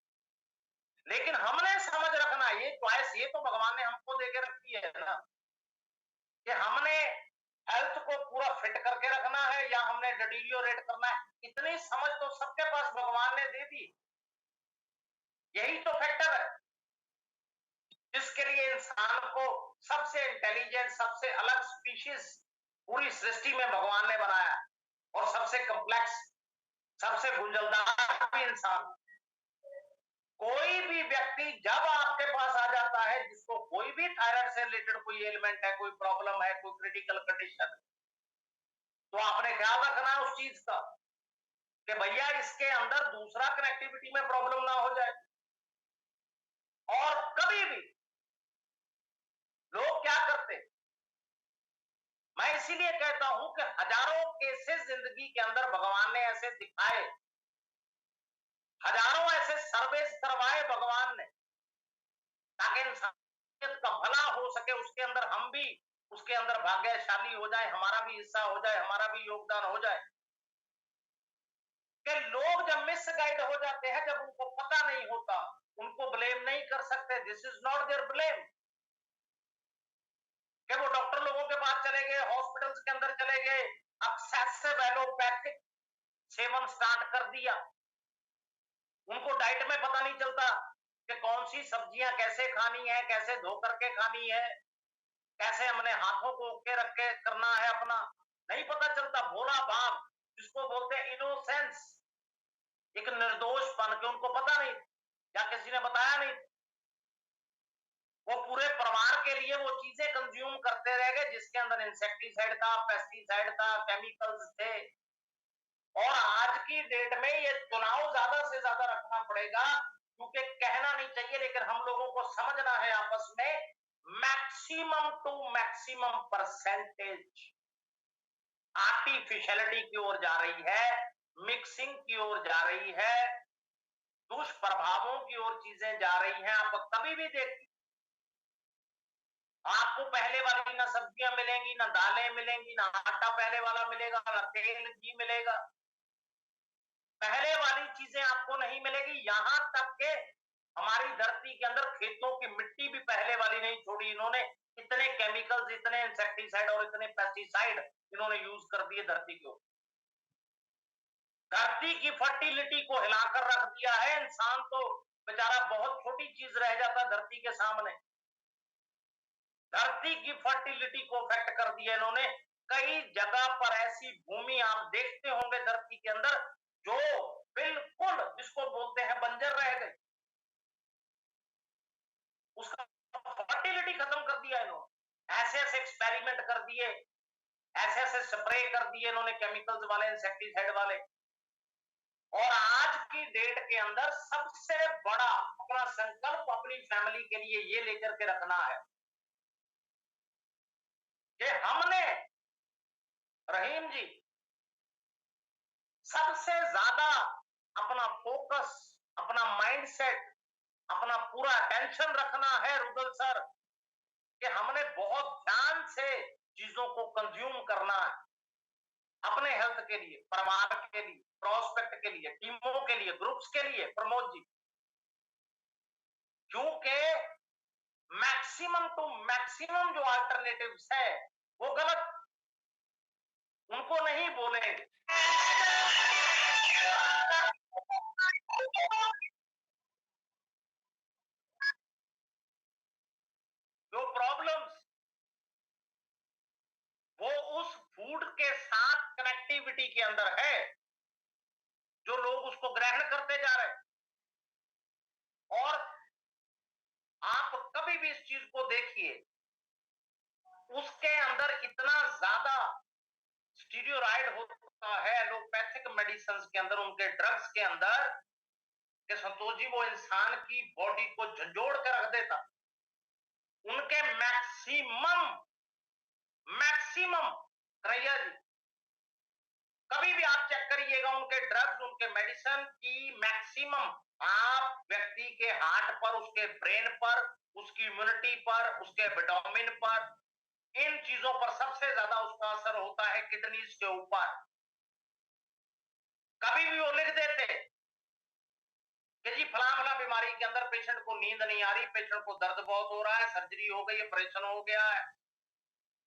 लेकिन हमने समझ रखना, ये चॉइस ये तो भगवान ने हमको देके रखी है ना, कि हमने हेल्थ को पूरा फिट करके रखना है या हमने डिटीरियोरेट करना है। इतनी समझ तो सबके पास भगवान ने दे दी। यही तो फैक्टर है जिसके लिए इंसान को सबसे इंटेलिजेंट, सबसे अलग स्पीशीज पूरी सृष्टि में भगवान ने बनाया, और सबसे कॉम्प्लेक्स, सबसे गुंजलदार भी इंसान। कोई भी व्यक्ति जब आपके पास आ जाता है, जिसको कोई भी थायराइड से रिलेटेड कोई एलिमेंट है, कोई प्रॉब्लम है, कोई क्रिटिकल कंडीशन, तो आपने ख्याल रखना है उस चीज का कि भैया इसके अंदर दूसरा कनेक्टिविटी में प्रॉब्लम ना हो जाए। और कभी भी लोग क्या करते, मैं इसीलिए कहता हूं कि हजारों केसेस जिंदगी के अंदर भगवान ने ऐसे दिखाए, हजारों ऐसे सर्वेस करवाए भगवान ने, ताकि इंसानियत का भला हो सके, उसके अंदर हम भी उसके अंदर भाग्यशाली हो जाए, हमारा भी हिस्सा हो जाए, हमारा भी योगदान हो जाए। कि लोग जब मिसगाइड हो जाते हैं, जब उनको पता नहीं होता, उनको ब्लेम नहीं कर सकते, this is not there blame. कि वो डॉक्टर लोगों के पास चले गए, हॉस्पिटल्स के अंदर चले गए, एक्सेसिव एलोपैथिक सेवन स्टार्ट कर दिया, उनको डाइट में पता नहीं चलता कि कौन सी सब्जियां कैसे खानी है, कैसे धो करके खानी है, कैसे हमने हाथों को ओके रख के करना है अपना, नहीं पता चलता। भोला भाव जिसको बोलते हैं इनोसेंस, एक निर्दोष बन के, उनको पता नहीं या किसी ने बताया नहीं, वो पूरे परिवार के लिए वो चीजें कंज्यूम करते रह गए जिसके अंदर इंसेक्टिसाइड था, पेस्टिसाइड था, केमिकल्स थे। और आज की डेट में ये चुनाव ज्यादा से ज्यादा रखना पड़ेगा, क्योंकि कहना नहीं चाहिए लेकिन हम लोगों को समझना है आपस में, maximum to maximum percentage artificiality की ओर जा रही है, मिक्सिंग की ओर जा रही है, दुष्प्रभावों की ओर चीजें जा रही हैं। आप कभी भी देखिए, आपको पहले वाली ना सब्जियां मिलेंगी, ना दालें मिलेंगी, ना आटा पहले वाला मिलेगा, ना तेल घी मिलेगा, पहले वाली चीजें आपको नहीं मिलेगी। यहां तक के हमारी धरती के अंदर खेतों की मिट्टी भी पहले वाली नहीं छोड़ी इन्होंने, इतने केमिकल्स, इतने इंसेक्टिसाइड और इतने पेस्टिसाइड इन्होंने यूज कर दिए धरती को। धरती की फर्टिलिटी को हिलाकर रख दिया है। इंसान तो बेचारा बहुत छोटी चीज रह जाता है धरती के सामने। धरती की फर्टिलिटी को अफेक्ट कर दिया इन्होंने। कई जगह पर ऐसी भूमि आप देखते होंगे धरती के अंदर जो बिल्कुल जिसको बोलते हैं बंजर रह गई, उसका फर्टिलिटी खत्म कर दिया इन्होंने। ऐसे ऐसे एक्सपेरिमेंट कर दिए, ऐसे ऐसे स्प्रे कर दिए इन्होंने केमिकल्स वाले, इंसेक्टिसाइड वाले। और आज की डेट के अंदर सबसे बड़ा अपना संकल्प अपनी फैमिली के लिए ये लेकर के रखना है कि हमने, रहीम जी, सबसे ज्यादा अपना फोकस, अपना माइंडसेट, अपना पूरा अटेंशन रखना है रुदल सर, कि हमने बहुत ध्यान से चीजों को कंज्यूम करना है, अपने हेल्थ के लिए, परिवार के लिए, प्रोस्पेक्ट के लिए, टीमों के लिए, ग्रुप्स के लिए, प्रमोद जी। क्योंकि मैक्सिमम टू मैक्सिमम जो अल्टरनेटिव्स है वो गलत, उनको नहीं बोलेंगे। जो प्रॉब्लम्स वो उस फूड के साथ कनेक्टिविटी के अंदर है, जो लोग उसको ग्रहण करते जा रहे हैं। और आप कभी भी इस चीज को देखिए, उसके अंदर इतना ज्यादा स्टीरियोराइड होता है एलोपैथिक मेडिसिन के अंदर, उनके ड्रग्स के अंदर, कि संतोष जी वो इंसान की बॉडी को झंझोड़ कर रख देता। उनके मैक्सिमम मैक्सिमम कन्हैया जी, कभी भी आप चेक करिएगा उनके ड्रग्स, उनके मेडिसिन की मैक्सिमम आप व्यक्ति के हार्ट पर, उसके ब्रेन पर, उसकी इम्यूनिटी पर, उसके विटामिन पर, इन चीजों पर सबसे ज्यादा उसका असर होता है किडनीज के ऊपर। कभी भी वो लिख देते कि जी फला फला बीमारी के अंदर पेशेंट को नींद नहीं आ रही, पेशेंट को दर्द बहुत हो रहा है, सर्जरी हो गई, ऑपरेशन हो गया है,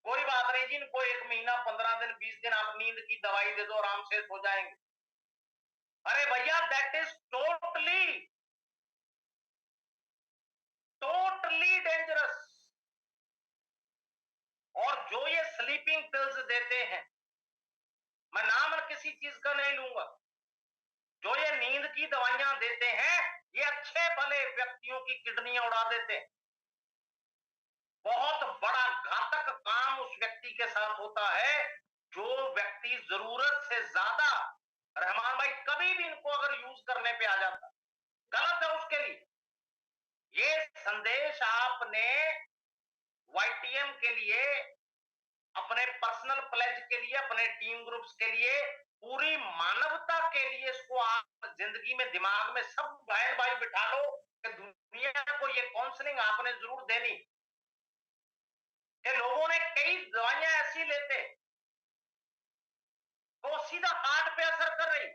कोई बात नहीं जी, इनको 1 महीना, 15 दिन, 20 दिन आप नींद की दवाई दे दो, आराम से सो जाएंगे। अरे भैया, दैट इज टोटली डेंजरस। और जो ये स्लीपिंग पिल्स देते हैं, मैं नाम किसी चीज का नहीं लूंगा, जो ये नींद की दवाइयां देते हैं, ये अच्छे भले व्यक्तियों की किडनियां उड़ा देते हैं। बहुत बड़ा घातक काम उस व्यक्ति के साथ होता है जो व्यक्ति जरूरत से ज्यादा, रहमान भाई, कभी भी इनको अगर यूज करने पे आ जाता, गलत है उसके लिए। ये संदेश आपने वाईटीएम के लिए, अपने पर्सनल प्लेज के लिए, अपने टीम ग्रुप्स के लिए, पूरी मानवता के लिए इसको आप जिंदगी में, दिमाग में सब बहन भाई बिठा लो कि दुनिया को ये काउंसलिंग आपने जरूर देनी। कि लोगों ने कई दवाइयां ऐसी लेते तो सीधा हार्ट पे असर कर रही,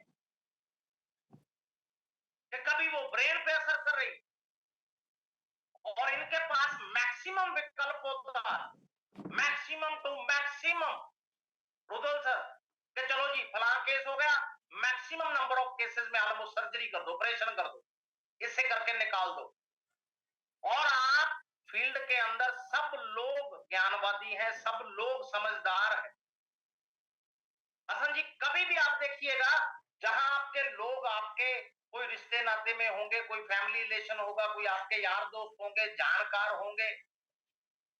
कि कभी वो ब्रेन पे असर कर रही, और इनके पास मैक्सिमम विकल्प होता है, मैक्सिमम टू मैक्सिमम। रुदल सर कि चलो जी फला केस हो गया, मैक्सिमम नंबर ऑफ केसेस में ऑलमोस्ट सर्जरी कर दो, ऑपरेशन कर दो, इससे करके निकाल दो। और आप फील्ड के अंदर सब लोग ज्ञानवादी हैं, सब लोग समझदार हैं। हसन जी कभी भी आप देखिएगा, जहां आपके लोग, आपके कोई रिश्ते नाते में होंगे, कोई फैमिली रिलेशन होगा, कोई आपके यार दोस्त होंगे, जानकार होंगे,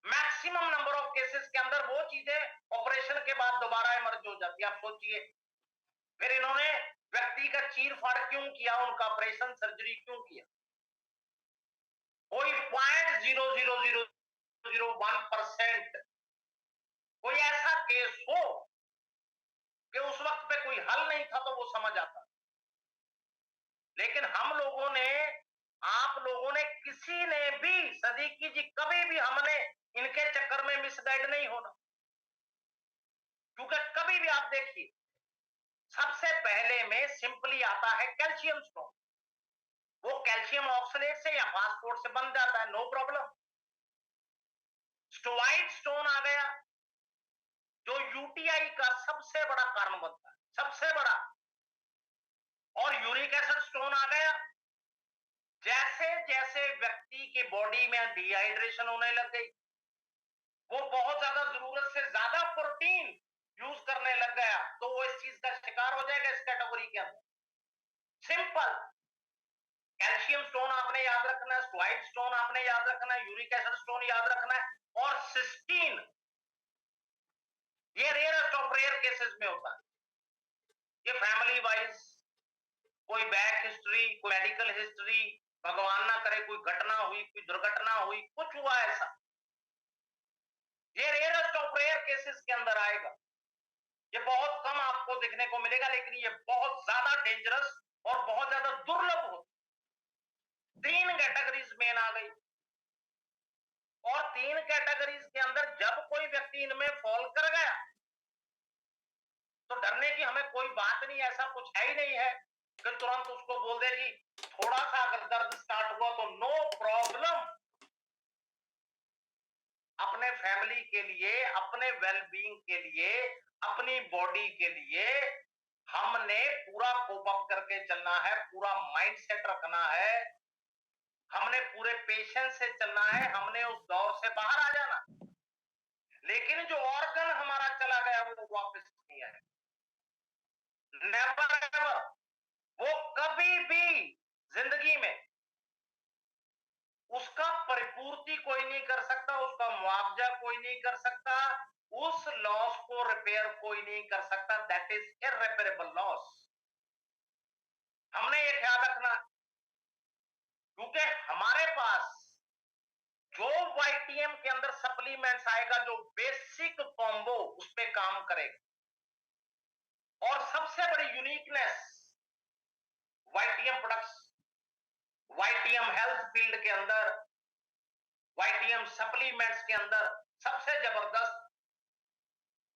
मैक्सिमम नंबर ऑफ केसेस के अंदर वो चीजें ऑपरेशन के बाद दोबारा इमर्ज हो जाती है। आप सोचिए, फिर इन्होंने व्यक्ति का चीर फाड़ क्यों किया, उनका ऑपरेशन सर्जरी क्यों किया? कोई 0.00001% कोई ऐसा केस हो कि उस वक्त पे कोई हल नहीं था तो वो समझ आता। लेकिन हम लोगों ने, आप लोगों ने, किसी ने भी, सदीकी जी, कभी भी हमने इनके चक्कर में मिसगाइड नहीं होना। क्योंकि कभी भी आप देखिए, सबसे पहले में सिंपली आता है कैल्शियम स्टोन। वो कैल्शियम ऑक्सलेट से या फास्फोर्ट से बन जाता है, नो प्रॉब्लम। स्टोवाइड स्टोन आ गया, जो यूटीआई का सबसे बड़ा कारण बनता है, सबसे बड़ा। और यूरिक एसिड स्टोन आ गया। जैसे जैसे व्यक्ति की बॉडी में डिहाइड्रेशन होने लग गई, वो बहुत ज्यादा जरूरत से ज्यादा प्रोटीन यूज करने लग गया, तो वो इस चीज का शिकार हो जाएगा इस कैटेगरी के अंदर। सिंपल। कैल्शियम स्टोन आपने याद रखना है, स्टोवाइड स्टोन आपने याद रखना है, यूरिक एसिड स्टोन याद रखना है, और सिस्टीन, ये रेयरेस्ट ऑफ रेयर केसेस में होता है। ये फैमिली वाइज, कोई बैक हिस्ट्री, कोई मेडिकल हिस्ट्री, भगवान ना करे कोई घटना हुई, कोई दुर्घटना हुई, कुछ हुआ ऐसा, ये रेयरेस्ट ऑफ रेयर केसेस के अंदर आएगा। ये बहुत कम आपको देखने को मिलेगा, लेकिन ये बहुत ज्यादा डेंजरस और बहुत ज्यादा दुर्लभ हो। 3 कैटेगरीज मेन आ गई, और 3 कैटेगरीज के अंदर जब कोई व्यक्ति इनमें फॉल कर गया तो डरने की हमें कोई बात नहीं, ऐसा कुछ है ही नहीं है कि तुरंत उसको बोल दे जी थोड़ा सा अगर दर्द स्टार्ट हुआ तो नो प्रॉब्लम। अपने फैमिली के लिए, अपने वेलबींग के लिए, अपनी बॉडी के लिए हमने पूरा कोप अप करके चलना है, पूरा माइंड सेट रखना है, हमने पूरे पेशेंस से चलना है, हमने उस दौर से बाहर आ जाना। लेकिन जो ऑर्गन हमारा चला गया वो वापस नहीं आए, नेवर एवर। वो कभी भी जिंदगी में उसका परिपूर्ति कोई नहीं कर सकता, उसका मुआवजा कोई नहीं कर सकता, उस लॉस को रिपेयर कोई नहीं कर सकता। That is irreparable loss. हमने ये ख्याल रखना, क्योंकि हमारे पास जो वाईटीएम के अंदर सप्लीमेंट्स आएगा, जो बेसिक कॉम्बो उस पे काम करेगा। और सबसे बड़ी uniqueness YTM products, YTM health field के अंदर, वाईटीएम सप्लीमेंट्स के अंदर सबसे जबरदस्त,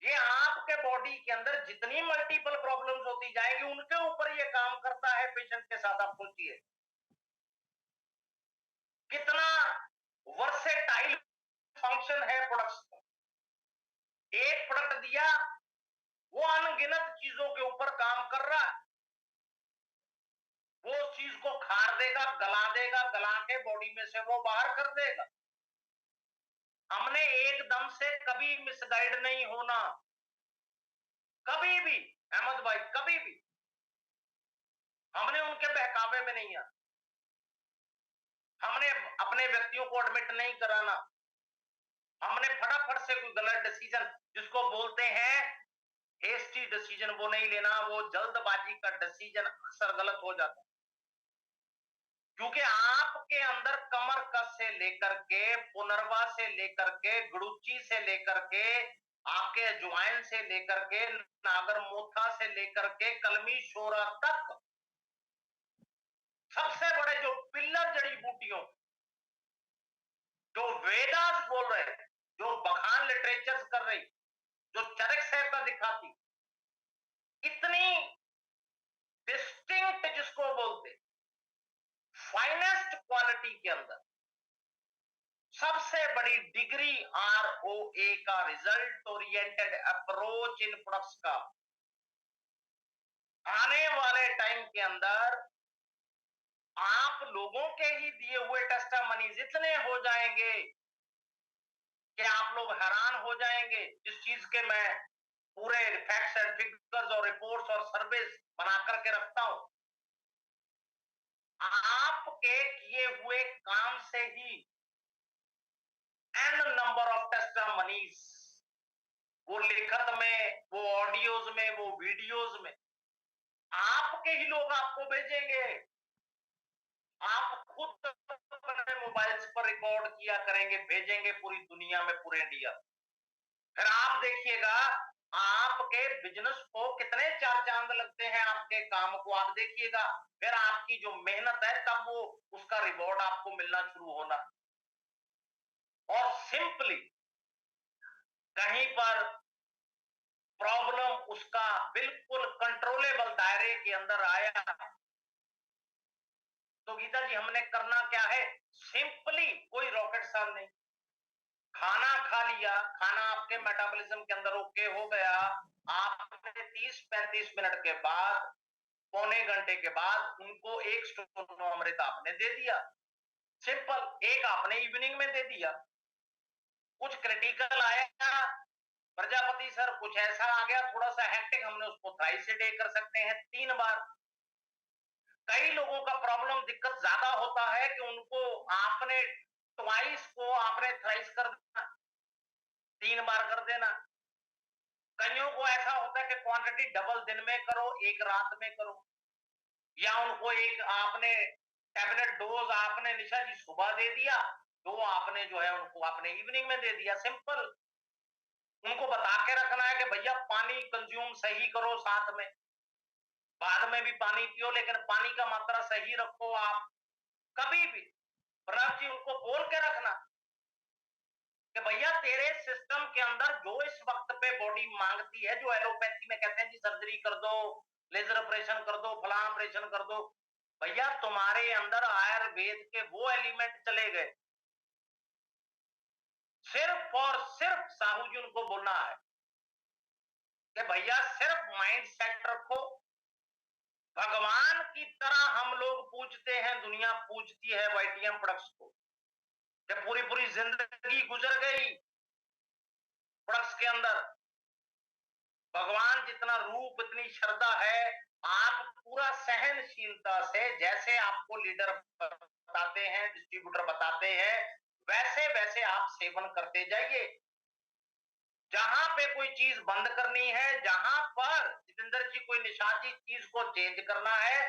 ये आपके बॉडी के अंदर जितनी मल्टीपल प्रॉब्लम्स होती जाएंगी उनके ऊपर ये काम करता है पेशेंट के साथ। आप सोचिए कितना वर्सेटाइल फंक्शन है प्रोडक्ट्स का। एक प्रोडक्ट दिया, वो अनगिनत चीजों के ऊपर काम कर रहा है। वो उस चीज को खार देगा, गला के बॉडी में से वो बाहर कर देगा। हमने एकदम से कभी मिसगाइड नहीं होना, कभी भी। अहमद भाई, कभी भी हमने उनके बहकावे में नहीं आना, हमने अपने व्यक्तियों को एडमिट नहीं कराना, हमने फटाफट से कोई गलत डिसीजन जिसको बोलते हैं हेस्टी डिसीजन वो नहीं लेना, वो जल्दबाजी का डिसीजन अक्सर गलत हो जाता है। क्योंकि आपके अंदर कमर कस से लेकर के, पुनर्वा से लेकर के, गुड़ुची से लेकर के, आपके ज्वाइन से लेकर के, नागर मोथा से लेकर के, कलमी शोरा तक, सबसे बड़े जो पिल्लर जड़ी बूटियों, जो वेदास बोल रहे, जो बखान लिटरेचर कर रही, जो चरक सहता दिखाती, इतनी डिस्टिंक्ट जिसको बोलते फाइनेस्ट क्वालिटी के अंदर सबसे बड़ी डिग्री ROA का, result oriented approach in products का, आने वाले टाइम के अंदर आप लोगों के ही दिए हुए टेस्टामनीज इतने हो जाएंगे कि आप लोग हैरान हो जाएंगे। जिस चीज के मैं पूरे फैक्ट्स एंड फिगर्स और रिपोर्ट्स और सर्वेस बना करके रखता हूं, आपके किए हुए काम से ही एन नंबर ऑफ टेस्टामनीज, वो लिखत में, वो ऑडियोज में, वो वीडियोज में आपके ही लोग आपको भेजेंगे। आप खुद अपने मोबाइल्स पर रिकॉर्ड किया करेंगे, भेजेंगे पूरी दुनिया में, पूरे इंडिया। फिर आप देखिएगा आपके बिजनेस को कितने चार चांद लगते हैं, आपके काम को आप देखिएगा। फिर आपकी जो मेहनत है तब वो उसका रिवॉर्ड आपको मिलना शुरू होना। और सिंपली कहीं पर प्रॉब्लम उसका बिल्कुल कंट्रोलेबल दायरे के अंदर आया तो गीता जी हमने करना क्या है? सिंपली, कोई रॉकेट साइंस नहीं। खाना खा लिया, खाना आपके मेटाबॉलिज्म के अंदर ओके हो गया, आपने 30-35 मिनट के बाद, पौने घंटे के बाद उनको एक स्टोन अमृत आपने दे दिया। सिंपल, एक आपने इवनिंग में दे दिया। कुछ क्रिटिकल आया प्रजापति सर, कुछ ऐसा आ गया थोड़ा सा हेक्टिक, हमने उसको थ्राइस डे कर सकते हैं, 3 बार। कई लोगों का प्रॉब्लम दिक्कत ज्यादा होता है कि उनको आपने ट्वाइस को आपने थ्राइस कर देना, 3 बार कर देना। कईयों को ऐसा होता है कि क्वांटिटी डबल दिन में करो, एक रात में करो, या उनको एक आपने टैबलेट डोज आपने निशा जी सुबह दे दिया, 2 आपने जो है उनको आपने इवनिंग में दे दिया। सिंपल, उनको बता के रखना है कि भैया पानी कंज्यूम सही करो, साथ में बाद में भी पानी पियो, लेकिन पानी का मात्रा सही रखो। आप कभी भी प्रभ जी उनको बोल के रखना कि भैया तेरे सिस्टम के अंदर जो इस वक्त पे बॉडी मांगती है, जो एलोपैथी में कहते हैं जी सर्जरी कर दो, लेजर ऑपरेशन कर दो, फलां ऑपरेशन कर दो, भैया तुम्हारे अंदर आयुर्वेद के वो एलिमेंट चले गए। सिर्फ और सिर्फ साहू जी उनको बोलना है कि भैया सिर्फ माइंड सेट रखो। भगवान की तरह हम लोग पूजते हैं, दुनिया पूजती है वाईटीएम प्रोडक्ट्स को। जब पूरी पूरी जिंदगी गुजर गई प्रोडक्ट्स के अंदर, भगवान जितना रूप, इतनी श्रद्धा है, आप पूरा सहनशीलता से, जैसे आपको लीडर बताते हैं, डिस्ट्रीब्यूटर बताते हैं, वैसे वैसे आप सेवन करते जाइए। जहां पे कोई चीज बंद करनी है, जहां पर जितेंद्र जी कोई निशाची चीज को चेंज करना है,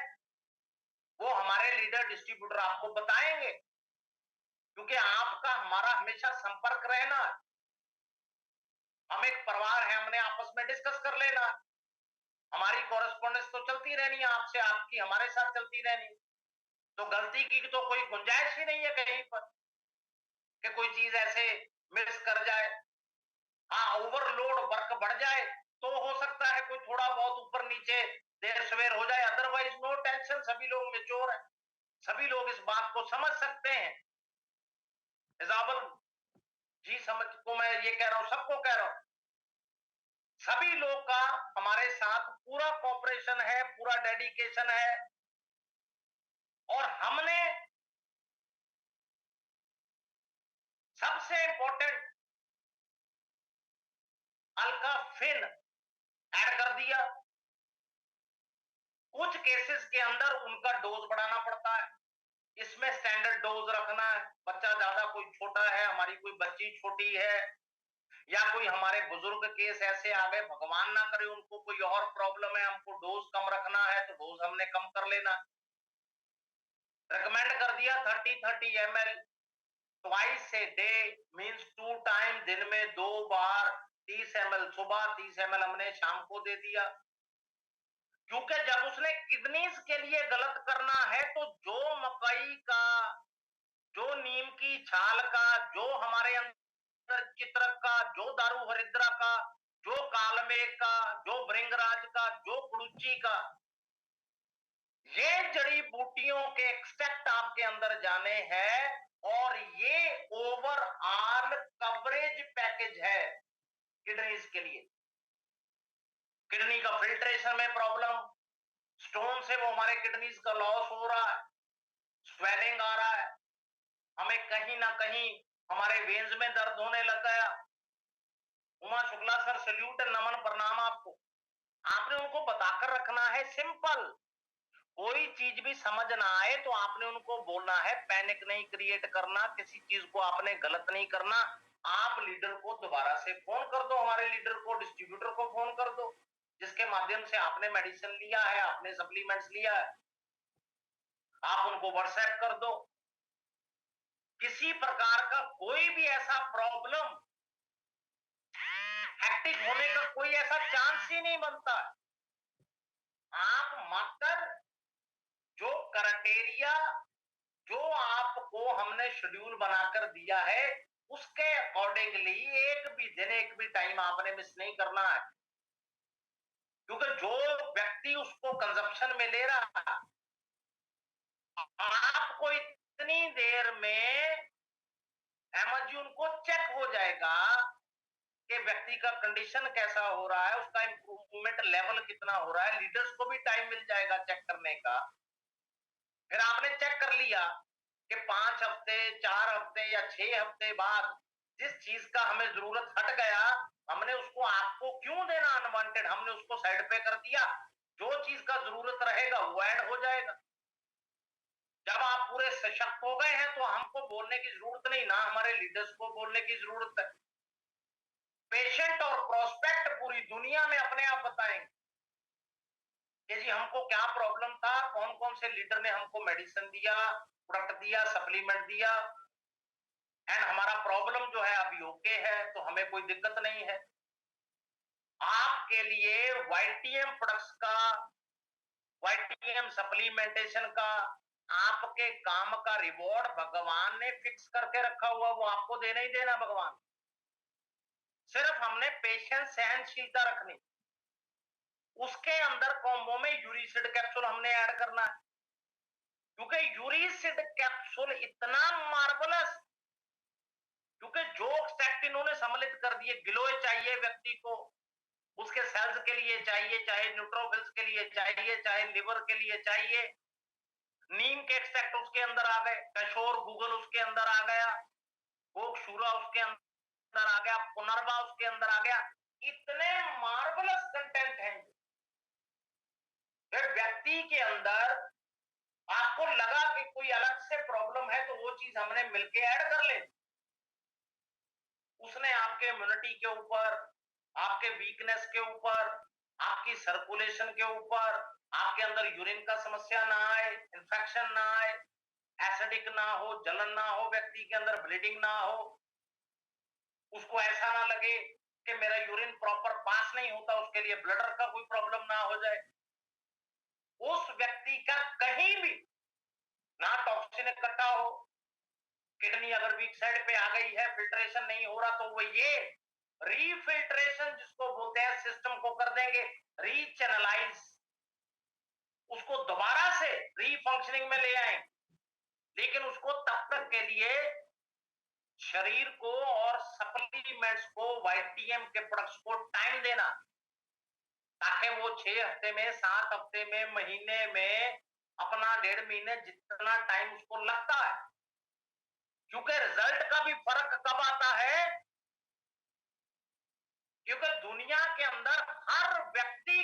वो हमारे लीडर डिस्ट्रीब्यूटर आपको बताएंगे, क्योंकि आपका हमारा हमेशा संपर्क रहना। हम एक परिवार है, हमने आपस में डिस्कस कर लेना, हमारी कॉरेस्पॉन्डेंस तो चलती रहनी है आपसे, आपकी हमारे साथ चलती रहनी। तो गलती की तो कोई गुंजाइश ही नहीं है कहीं पर कि कोई चीज ऐसे मिस कर जाए। हाँ, ओवरलोड वर्क बढ़ जाए तो हो सकता है कोई थोड़ा बहुत ऊपर नीचे देर सवेर हो जाए, अदरवाइज नो टेंशन। सभी लोग मेच्योर है, सभी लोग इस बात को समझ सकते हैं। इजाबल जी समझ को मैं ये कह रहा हूं, सबको कह रहा हूं, सभी लोग का हमारे साथ पूरा कोऑपरेशन है, पूरा डेडिकेशन है। और हमने सबसे इंपॉर्टेंट अल्का फिन ऐड कर दिया। कुछ केसेस के अंदर उनका डोज बढ़ाना पड़ता है, इसमें स्टैंडर्ड डोज रखना है। बच्चा ज्यादा कोई छोटा है, हमारी कोई बच्ची छोटी है, या कोई हमारे बुजुर्ग केस ऐसे आ गए, भगवान ना करे उनको कोई और प्रॉब्लम है, हमको डोज कम रखना है तो डोज हमने कम कर लेना। रिकमेंड कर दिया 30-30 ml twice a day, means 2 time, दिन में 2 बार, 30 ml सुबह, 30 ml हमने शाम को दे दिया। क्योंकि जब उसने किडनीज के लिए गलत करना है तो जो मकई का, जो नीम की छाल का, जो हमारे अंदर चित्रक का, जो दारू हरिद्रा का, जो कालमेघ का, जो भृंगराज का, जो कुड़ुच्ची का, ये जड़ी बूटियों के एक्सट्रैक्ट आपके अंदर जाने हैं और ये ओवरऑल कवरेज पैकेज है किडनीज के लिए। किडनी का फिल्ट्रेशन में प्रॉब्लम, स्टोन से वो हमारे किडनीज का लॉस हो रहा है, स्वेलिंग आ रहा है, हमें कहीं ना कहीं हमारे वेन्स में दर्द होने लग गया। उमा शुक्ला सर, सल्यूट, नमन, प्रणाम आपको। आपने उनको बताकर रखना है सिंपल। कोई चीज भी समझ ना आए तो आपने उनको बोलना है, पैनिक नहीं क्रिएट करना, किसी चीज को आपने गलत नहीं करना। आप लीडर को दोबारा से फोन कर दो, हमारे लीडर को, डिस्ट्रीब्यूटर को फोन कर दो, जिसके माध्यम से आपने मेडिसिन लिया है, आपने सप्लीमेंट्स लिया है, आप उनको व्हाट्सएप कर दो। किसी प्रकार का कोई भी ऐसा प्रॉब्लम हेक्टिक होने का कोई ऐसा चांस ही नहीं बनता। आप मात्र जो क्राइटेरिया, जो आपको हमने शेड्यूल बनाकर दिया है, उसके अकॉर्डिंगली एक भी दिन, एक भी टाइम आपने मिस नहीं करना है। क्योंकि जो व्यक्ति उसको कंजप्शन में ले रहा है, आपको इतनी देर में एमेजॉन को चेक हो जाएगा कि व्यक्ति का कंडीशन कैसा हो रहा है, उसका इंप्रूवमेंट लेवल कितना हो रहा है। लीडर्स को भी टाइम मिल जाएगा चेक करने का। फिर आपने चेक कर लिया कि 5 हफ्ते, 4 हफ्ते या 6 हफ्ते बाद जिस चीज का हमें जरूरत हट गया, हमने उसको आपको क्यों देना अनवांटेड, हमने उसको साइड पे कर दिया। जो चीज का जरूरत रहेगा वो ऐड हो जाएगा। जब आप पूरे सशक्त हो गए हैं तो हमको बोलने की जरूरत नहीं, ना हमारे लीडर्स को बोलने की जरूरत है। पेशेंट और प्रोस्पेक्ट पूरी दुनिया में अपने आप बताएंगे कि जी हमको क्या प्रॉब्लम था, कौन कौन से लीडर ने हमको मेडिसिन दिया, प्रोडक्ट दिया, सप्लीमेंट दिया, एंड हमारा प्रॉब्लम जो है अभी ओके है, तो हमें कोई दिक्कत नहीं है। आपके लिए वाईटीएम प्रोडक्ट्स का, वाईटीएम सप्लीमेंटेशन का, आपके काम का रिवॉर्ड भगवान ने फिक्स करके रखा हुआ, वो आपको देना ही देना भगवान। सिर्फ हमने पेशेंस, सहनशीलता रखनी। उसके अंदर कॉम्बो में यूरिसिड कैप्सूल हमने ऐड करना है, क्योंकि यूरिसिड कैप्सूल इतना मार्वलस, क्योंकि जो एक्सट्रैक्ट इन्होंने सम्मिलित कर दिए, गिलोय चाहिए व्यक्ति को, उसके सेल्स के लिए चाहिए, चाहे न्यूट्रोफिल्स के लिए चाहिए, चाहे लिवर के लिए चाहिए। नीम के एक्सट्रैक्ट उसके अंदर आ गए, कशोर गूगल उसके अंदर आ गया, गोक्षूरा उसके अंदर आ गया, पुनर्वा उसके अंदर आ गया। इतने मार्वलस कंटेंट हैं। फिर व्यक्ति के अंदर आपको लगा कि कोई अलग से प्रॉब्लम है तो वो चीज हमने मिलके ऐड कर ले। उसने आपके इम्यूनिटी के ऊपर, आपके वीकनेस के ऊपर, आपकी सर्कुलेशन के ऊपर, आपके अंदर यूरिन का समस्या ना आए, इन्फेक्शन ना आए, एसिडिक ना हो, जलन ना हो, व्यक्ति के अंदर ब्लीडिंग ना हो, उसको ऐसा ना लगे कि मेरा यूरिन प्रॉपर पास नहीं होता, उसके लिए ब्लडर का कोई प्रॉब्लम ना हो जाए। उस व्यक्ति का कहीं भी ना टॉक्सिन इकट्ठा हो, किडनी अगर वीक साइड पे आ गई है, फिल्ट्रेशन नहीं हो रहा, तो वो ये रीफिल्ट्रेशन जिसको बोलते हैं, सिस्टम को कर देंगे रीचैनलाइज, उसको दोबारा से रीफंक्शनिंग में ले आएंगे। लेकिन उसको तब तक के लिए शरीर को और सप्लीमेंट्स को, वाईटीएम के प्रोडक्ट्स को टाइम देना, ताकि वो 6 हफ्ते में, 7 हफ्ते में, महीने में, अपना 1.5 महीने जितना टाइम उसको लगता है। क्योंकि रिजल्ट का भी फर्क कब आता है क्योंकि दुनिया के अंदर हर व्यक्ति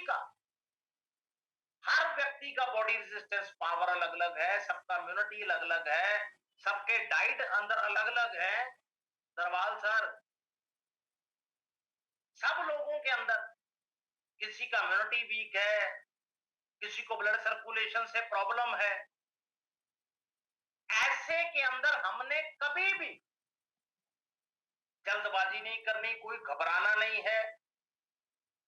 का बॉडी रेजिस्टेंस पावर अलग अलग है, सबका इम्यूनिटी अलग अलग है, सबके डाइट अंदर अलग अलग है। दरवाल सर, सब लोगों के अंदर किसी का इम्यूनिटी वीक है, किसी को ब्लड सर्कुलेशन से प्रॉब्लम है। ऐसे के अंदर हमने कभी भी जल्दबाजी नहीं करनी, कोई घबराना नहीं है।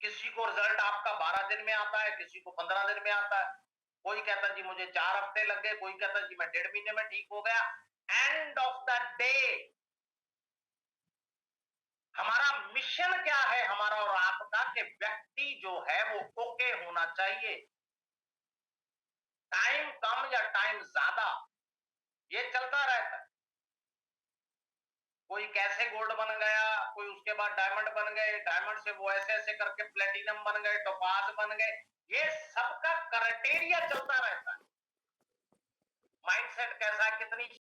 किसी को रिजल्ट आपका 12 दिन में आता है, किसी को 15 दिन में आता है। कोई कहता जी मुझे 4 हफ्ते लग गए, कोई कहता जी मैं 1.5 महीने में ठीक हो गया। एंड ऑफ द डे हमारा मिशन क्या है, हमारा और आपका, कि व्यक्ति जो है वो ओके होना चाहिए। टाइम कम या टाइम ज्यादा, ये चलता रहता है। कोई कैसे गोल्ड बन गया, कोई उसके बाद डायमंड बन गए, डायमंड से वो ऐसे ऐसे करके प्लेटिनम बन गए, टोपाज बन गए। ये सबका क्राइटेरिया चलता रहता है। माइंडसेट कैसा है, कितनी